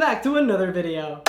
back to another video.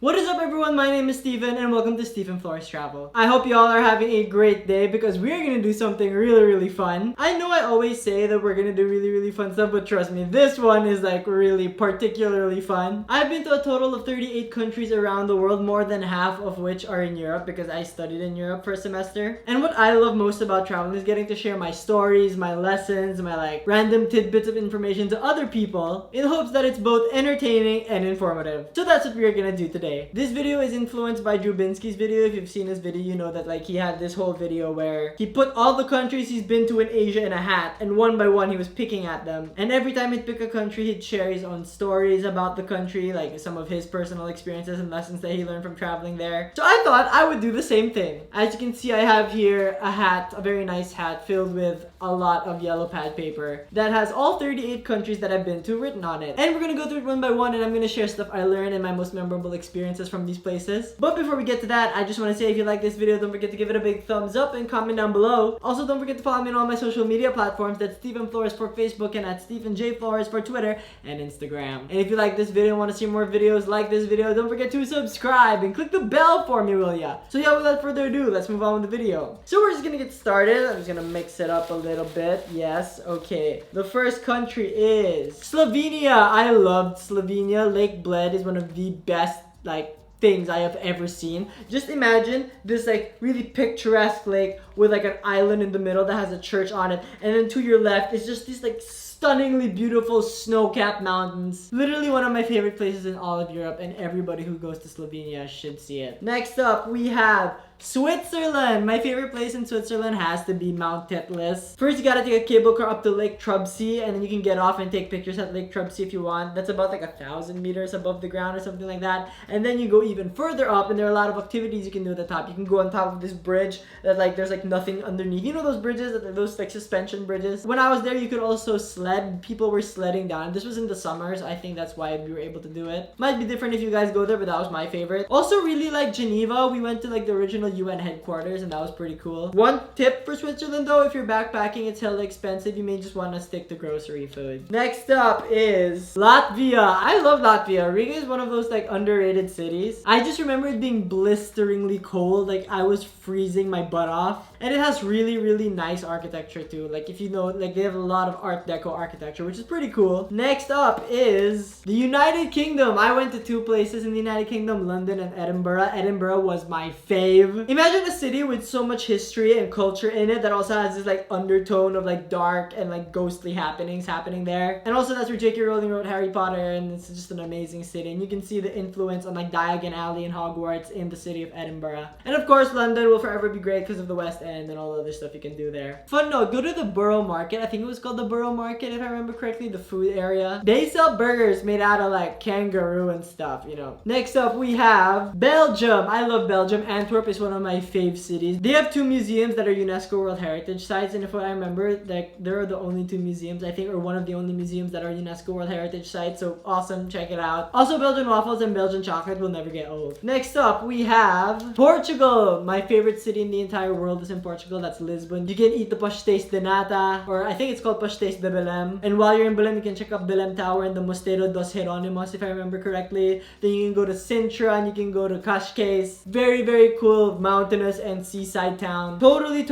What is up everyone, my name is Steven and welcome to Stephen Flores Travel. I hope you all are having a great day because we're gonna do something really fun. I know I always say that we're gonna do really fun stuff, but trust me, this one is like really particularly fun. I've been to a total of 38 countries around the world, more than half of which are in Europe because I studied in Europe for a semester. And what I love most about traveling is getting to share my stories, my lessons, my like random tidbits of information to other people in hopes that it's both entertaining and informative. So that's what we're gonna do today. This video is influenced by Drew Binsky's video. If you've seen his video, you know that like he had this whole video where he put all the countries he's been to in Asia in a hat, and one by one he was picking at them. And every time he'd pick a country, he'd share his own stories about the country, like some of his personal experiences and lessons that he learned from traveling there. So I thought I would do the same thing. As you can see, I have here a hat, a very nice hat filled with a lot of yellow pad paper that has all 38 countries that I've been to written on it. And we're gonna go through it one by one, and I'm gonna share stuff I learned and my most memorable experiences from these places. But before we get to that, I just want to say if you like this video, don't forget to give it a big thumbs up and comment down below. Also, don't forget to follow me on all my social media platforms. That's Stephen Flores for Facebook and at Stephen J. Flores for Twitter and Instagram. And if you like this video and want to see more videos like this video, don't forget to subscribe and click the bell for me, will ya? So yeah, without further ado, let's move on with the video. So we're just gonna get started. I'm just gonna mix it up a little bit. Yes, okay. The first country is Slovenia. I loved Slovenia. Lake Bled is one of the best things I have ever seen. Just imagine this like really picturesque lake with like an island in the middle that has a church on it, and then to your left is just these like stunningly beautiful snow-capped mountains. Literally one of my favorite places in all of Europe, and everybody who goes to Slovenia should see it. Next up, we have Switzerland. My favorite place in Switzerland has to be Mount Titlis. First, you gotta take a cable car up to Lake Trubsee, and then you can get off and take pictures at Lake Trubsee if you want. That's about like 1,000 meters above the ground or something like that. And then you go even further up, and there are a lot of activities you can do at the top. You can go on top of this bridge that like there's like nothing underneath. You know those bridges, those like suspension bridges? When I was there, you could also sled. People were sledding down. This was in the summers. I think that's why we were able to do it. Might be different if you guys go there, but that was my favorite. Also, really like Geneva. We went to like the original UN headquarters, and that was pretty cool. One tip for Switzerland though, if you're backpacking, it's hella expensive. You may just want to stick to grocery food. Next up is Latvia. I love Latvia. Riga is one of those like underrated cities. I just remember it being blisteringly cold. Like I was freezing my butt off. And it has really nice architecture too. Like if you know, like they have a lot of Art Deco architecture, which is pretty cool. Next up is the United Kingdom. I went to two places in the United Kingdom, London and Edinburgh. Edinburgh was my fave. Imagine a city with so much history and culture in it that also has this like undertone of like dark and like ghostly happenings happening there. And also that's where J.K. Rowling wrote Harry Potter, and it's just an amazing city. And you can see the influence on like Diagon Alley and Hogwarts in the city of Edinburgh. And of course, London will forever be great because of the West End and all the other stuff you can do there. Fun note, go to the Borough Market. I think it was called the Borough Market if I remember correctly, the food area. They sell burgers made out of like kangaroo and stuff, you know. Next up, we have Belgium. I love Belgium. Antwerp is one of my fave cities. They have two museums that are UNESCO World Heritage Sites, and if I remember, like there are the only two museums, I think, or one of the only museums that are UNESCO World Heritage Sites, so awesome, check it out. Also, Belgian waffles and Belgian chocolate will never get old. Next up, we have Portugal. My favorite city in the entire world is in Portugal. That's Lisbon. You can eat the pastéis de nata, or I think it's called pastéis de Belém. And while you're in Belém, you can check out Belém Tower and the Mosteiro dos Jerónimos, if I remember correctly. Then you can go to Sintra and you can go to Cascais. Very cool, mountainous and seaside town. Totally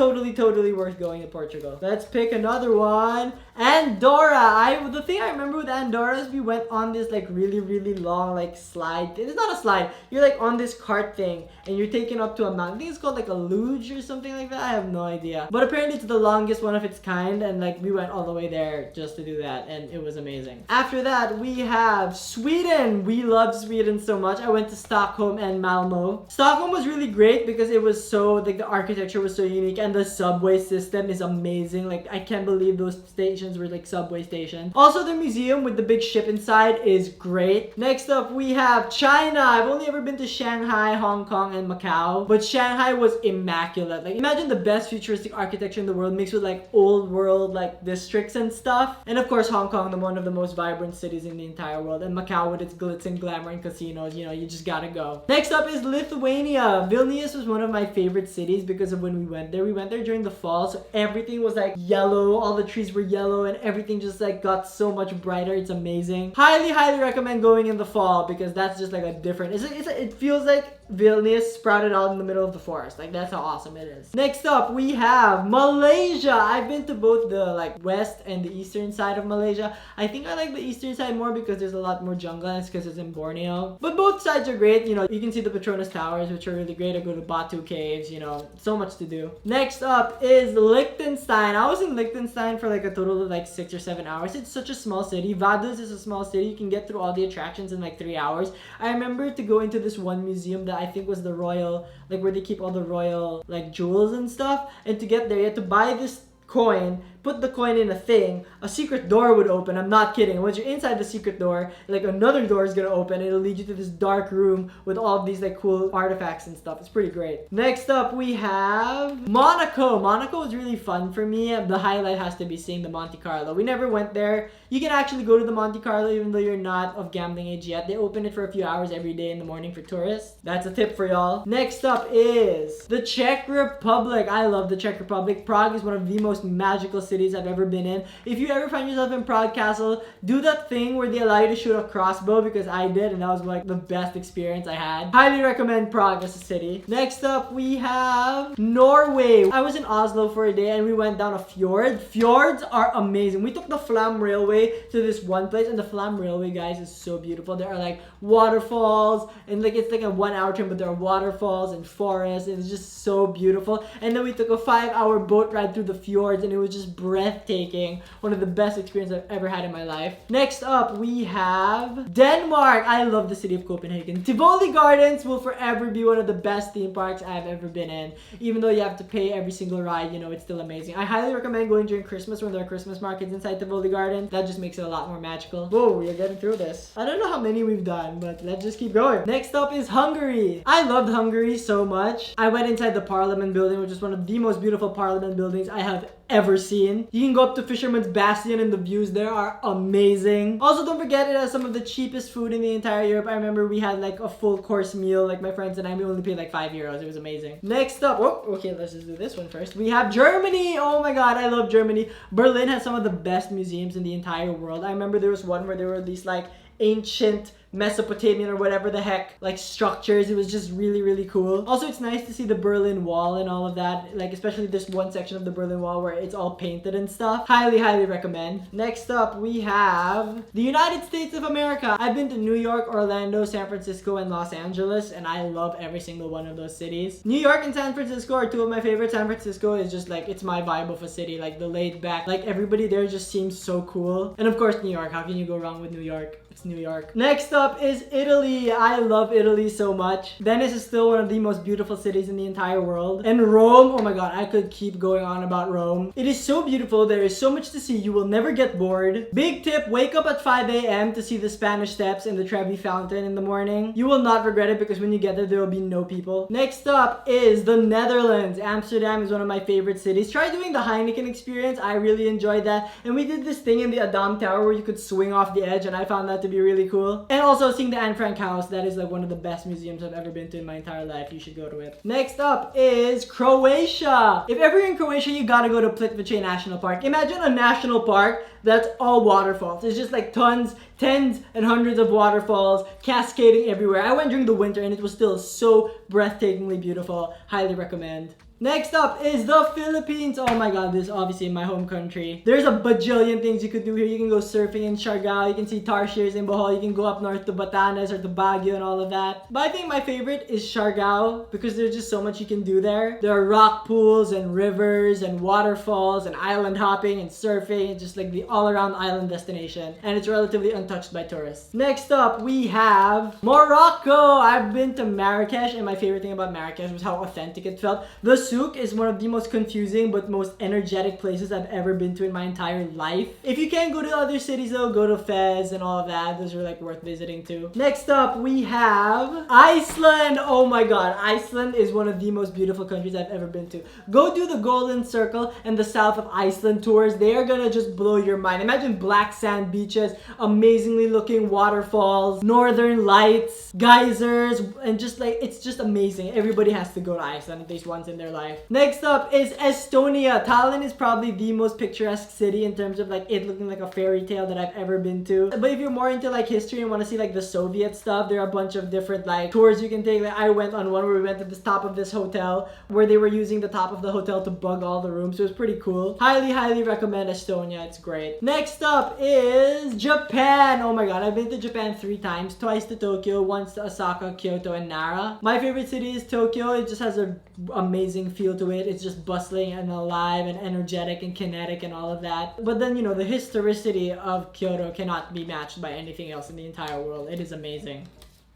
worth going to Portugal. Let's pick another one. Andorra. The thing I remember with Andorra is we went on this like really long like slide. It's not a slide. You're like on this cart thing and you're taken up to a mountain. I think it's called like a luge or something like that. I have no idea. But apparently it's the longest one of its kind, and like we went all the way there just to do that, and it was amazing. After that, we have Sweden. We love Sweden so much. I went to Stockholm and Malmo. Stockholm was really great because it was so like the architecture was so unique, and the subway system is amazing. Like I can't believe those stations were like subway stations. Also, the museum with the big ship inside is great. Next up, we have China. I've only ever been to Shanghai, Hong Kong, and Macau, but Shanghai was immaculate. Like imagine Imagine the best futuristic architecture in the world mixed with like old world like districts and stuff. And of course Hong Kong, one of the most vibrant cities in the entire world, and Macau with its glitz and glamour and casinos. You know, you just gotta go. Next up is Lithuania. Vilnius was one of my favorite cities because of when we went there. We went there during the fall, so everything was like yellow, all the trees were yellow, and everything just like got so much brighter. It's amazing. Highly recommend going in the fall because that's just like a different, it feels like Vilnius sprouted out in the middle of the forest. Like, that's how awesome it is. Next up, we have Malaysia. I've been to both the like west and the eastern side of Malaysia. I think I like the eastern side more because there's a lot more jungle, and it's because it's in Borneo. But both sides are great. You know, you can see the Petronas Towers, which are really great. I go to Batu Caves, you know, so much to do. Next up is Liechtenstein. I was in Liechtenstein for like a total of like 6 or 7 hours. It's such a small city. Vaduz is a small city. You can get through all the attractions in like 3 hours. I remember to go into this one museum that I think was the royal, like where they keep all the royal like jewels and stuff, and to get there you had to buy this coin, put the coin in a thing, a secret door would open. I'm not kidding. Once you're inside the secret door, like another door is gonna open. It'll lead you to this dark room with all of these like cool artifacts and stuff. It's pretty great. Next up we have Monaco. Monaco was really fun for me. The highlight has to be seeing the Monte Carlo. We never went there. You can actually go to the Monte Carlo even though you're not of gambling age yet. They open it for a few hours every day in the morning for tourists. That's a tip for y'all. Next up is the Czech Republic. I love the Czech Republic. Prague is one of the most magical cities I've ever been in. If you ever find yourself in Prague Castle, do that thing where they allow you to shoot a crossbow, because I did, and that was like the best experience I had. Highly recommend Prague as a city. Next up we have Norway. I was in Oslo for a day and we went down a fjord. Fjords are amazing. We took the Flam Railway to this one place, and the Flam Railway, guys, is so beautiful. There are like waterfalls, and like it's like a 1 hour trip, but there are waterfalls and forests, and it's just so beautiful. And then we took a 5-hour boat ride through the fjords, and it was just breathtaking. One of the best experiences I've ever had in my life. Next up we have Denmark. I love the city of Copenhagen. Tivoli Gardens will forever be one of the best theme parks I've ever been in. Even though you have to pay every single ride, you know, it's still amazing. I highly recommend going during Christmas when there are Christmas markets inside Tivoli Gardens. That just makes it a lot more magical. Whoa, we are getting through this. I don't know how many we've done, but let's just keep going. Next up is Hungary. I loved Hungary so much. I went inside the Parliament building, which is one of the most beautiful Parliament buildings I have ever seen. You can go up to Fisherman's Bastion, and the views there are amazing. Also, don't forget it has some of the cheapest food in the entire Europe. I remember we had like a full course meal, like my friends and I, we only paid like 5 euros. It was amazing. Next up, oh, okay, let's just do this one first. We have Germany. Oh my god, I love Germany. Berlin has some of the best museums in the entire world. I remember there was one where there were these like ancient Mesopotamian or whatever the heck like structures. It was just really cool. Also, it's nice to see the Berlin Wall and all of that, like especially this one section of the Berlin Wall where it's all painted and stuff. Highly recommend. Next up we have the United States of America. I've been to New York, Orlando, San Francisco, and Los Angeles, and I love every single one of those cities. New York and San Francisco are two of my favorites. San Francisco is just like, it's my vibe of a city, like the laid back, like everybody there just seems so cool. And of course New York. How can you go wrong with New York? It's New York. Next up is Italy. I love Italy so much. Venice is still one of the most beautiful cities in the entire world. And Rome, oh my god, I could keep going on about Rome. It is so beautiful. There is so much to see. You will never get bored. Big tip, wake up at 5 a.m. to see the Spanish Steps and the Trevi Fountain in the morning. You will not regret it because when you get there will be no people. Next up is the Netherlands. Amsterdam is one of my favorite cities. Try doing the Heineken experience. I really enjoyed that. And we did this thing in the Adam Tower where you could swing off the edge, and I found that to be really cool. And also seeing the Anne Frank house, that is like one of the best museums I've ever been to in my entire life. You should go to it. Next up is Croatia. If ever you're in Croatia, you gotta go to Plitvice National Park. Imagine a national park that's all waterfalls. It's just like tens and hundreds of waterfalls cascading everywhere. I went during the winter and it was still so breathtakingly beautiful. Highly recommend. Next up is the Philippines. Oh my god, this is obviously my home country. There's a bajillion things you could do here. You can go surfing in Siargao. You can see tarsiers in Bohol. You can go up north to Batanes or to Baguio and all of that. But I think my favorite is Siargao because there's just so much you can do there. There are rock pools and rivers and waterfalls and island hopping and surfing. It's just like the all-around island destination. And it's relatively untouched by tourists. Next up, we have Morocco. I've been to Marrakesh, and my favorite thing about Marrakesh was how authentic it felt. The souk is one of the most confusing but most energetic places I've ever been to in my entire life. If you can't go to other cities though, go to Fez and all of that. Those are like worth visiting too. Next up, we have Iceland. Oh my god, Iceland is one of the most beautiful countries I've ever been to. Go do the Golden Circle and the south of Iceland tours. They are gonna just blow your mind. Imagine black sand beaches, amazingly looking waterfalls, northern lights, geysers, and just like, it's just amazing. Everybody has to go to Iceland at least once in their life. Next up is Estonia. Tallinn is probably the most picturesque city in terms of like it looking like a fairy tale that I've ever been to. But if you're more into like history and want to see like the Soviet stuff, there are a bunch of different like tours you can take. Like I went on one where we went to the top of this hotel where they were using the top of the hotel to bug all the rooms. So it was pretty cool. Highly recommend Estonia. It's great. Next up is Japan. Oh my god, I've been to Japan 3 times. Twice to Tokyo, once to Osaka, Kyoto, and Nara. My favorite city is Tokyo. It just has an amazing feel to it. It's just bustling and alive and energetic and kinetic and all of that. But then, you know, the historicity of Kyoto cannot be matched by anything else in the entire world. It is amazing.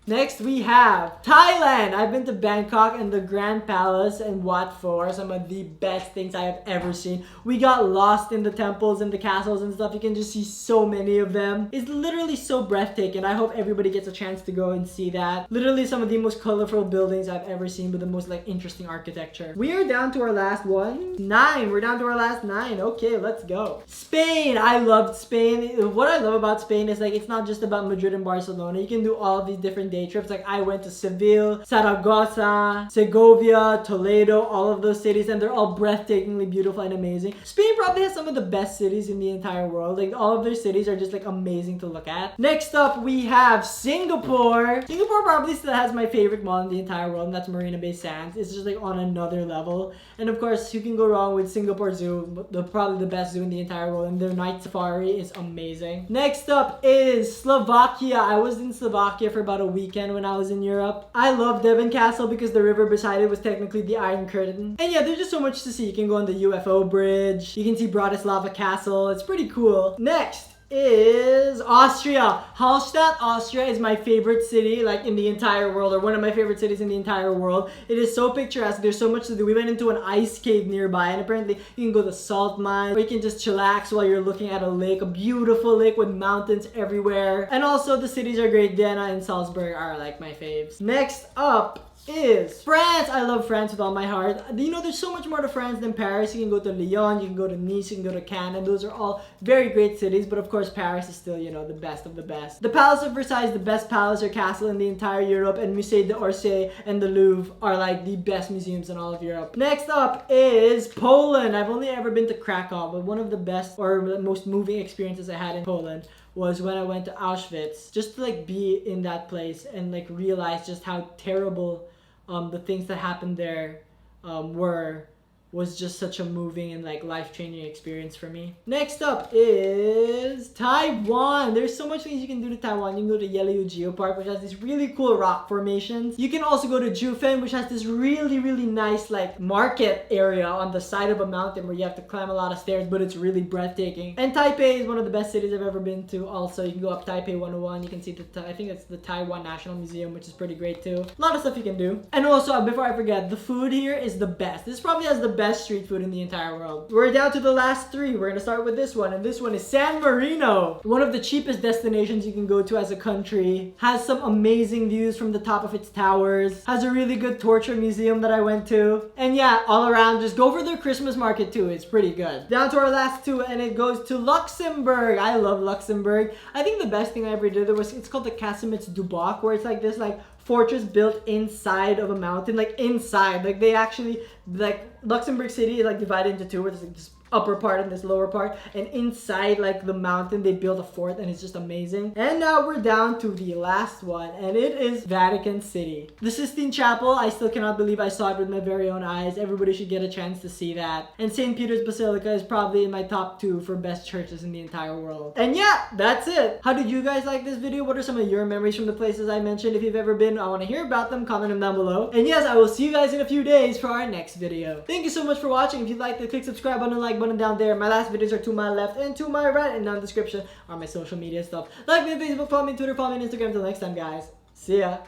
Next, we have Thailand. I've been to Bangkok, and the Grand Palace and Wat Pho are some of the best things I have ever seen. We got lost in the temples and the castles and stuff. You can just see so many of them. It's literally so breathtaking. I hope everybody gets a chance to go and see that. Literally some of the most colorful buildings I've ever seen with the most like interesting architecture. We are down to our last one. 9. We're down to our last 9. Okay, let's go. Spain. I loved Spain. What I love about Spain is like it's not just about Madrid and Barcelona. You can do all of these different day trips. Like I went to Seville, Saragossa, Segovia, Toledo, all of those cities, and they're all breathtakingly beautiful and amazing. Spain probably has some of the best cities in the entire world. Like all of their cities are just like amazing to look at. Next up, we have Singapore. Singapore probably still has my favorite mall in the entire world, and that's Marina Bay Sands. It's just like on another level. And of course, you can go wrong with Singapore Zoo, probably the best zoo in the entire world, and their night safari is amazing. Next up is Slovakia. I was in Slovakia for about a weekend when I was in Europe. I love Devon Castle because the river beside it was technically the Iron Curtain. And yeah, there's just so much to see. You can go on the UFO bridge. You can see Bratislava Castle. It's pretty cool. Next is Austria. Hallstatt, Austria is my favorite city like in the entire world, or one of my favorite cities in the entire world. It is so picturesque. There's so much to do. We went into an ice cave nearby, and apparently you can go to salt mines, or you can just chillax while you're looking at a lake, a beautiful lake with mountains everywhere. And also the cities are great. Vienna and Salzburg are like my faves. Next up is France. I love France with all my heart. You know, there's so much more to France than Paris. You can go to Lyon, you can go to Nice, you can go to Cannes, and those are all very great cities, but of course Paris is still, you know, the best of the best. The Palace of Versailles is the best palace or castle in the entire Europe, and Musée d'Orsay and the Louvre are like the best museums in all of Europe. Next up is Poland. I've only ever been to Krakow, but one of the best or most moving experiences I had in Poland was when I went to Auschwitz, just to like be in that place and like realize just how terrible the things that happened there was just such a moving and like life-changing experience for me. Next up is Taiwan. There's so much things you can do to Taiwan. You can go to Yellow Geopark, which has these really cool rock formations. You can also go to Jufen, which has this really nice like market area on the side of a mountain where you have to climb a lot of stairs, but it's really breathtaking. And Taipei is one of the best cities I've ever been to. Also, you can go up Taipei 101. You can see I think it's the Taiwan National Museum, which is pretty great too. A lot of stuff you can do. And also, before I forget, the food here is the best. This probably has the best street food in the entire world. We're down to the last 3. We're gonna start with this one, and this one is San Marino. One of the cheapest destinations you can go to as a country. Has some amazing views from the top of its towers. Has a really good torture museum that I went to. And yeah, all around, just go for their Christmas market too. It's pretty good. Down to our last 2, and it goes to Luxembourg. I love Luxembourg. I think the best thing I ever did was, it's called the Casemets du Bac, where it's like this like fortress built inside of a mountain, like inside, like they actually, like Luxembourg City is like divided into 2, where there's like this upper part and this lower part, and inside like the mountain they built a fort, and it's just amazing. And now we're down to the last one, and it is Vatican City. The Sistine Chapel, I still cannot believe I saw it with my very own eyes. Everybody should get a chance to see that. And St. Peter's Basilica is probably in my top 2 for best churches in the entire world. And yeah, that's it. How did you guys like this video? What are some of your memories from the places I mentioned? If you've ever been, I want to hear about them. Comment them down below. And yes, I will see you guys in a few days for our next video. Thank you so much for watching. If you'd like to click subscribe button, like button down there. My last videos are to my left and to my right, and down in the description are my social media stuff. Like me on Facebook, follow me on Twitter, follow me on Instagram. Until next time, guys. See ya.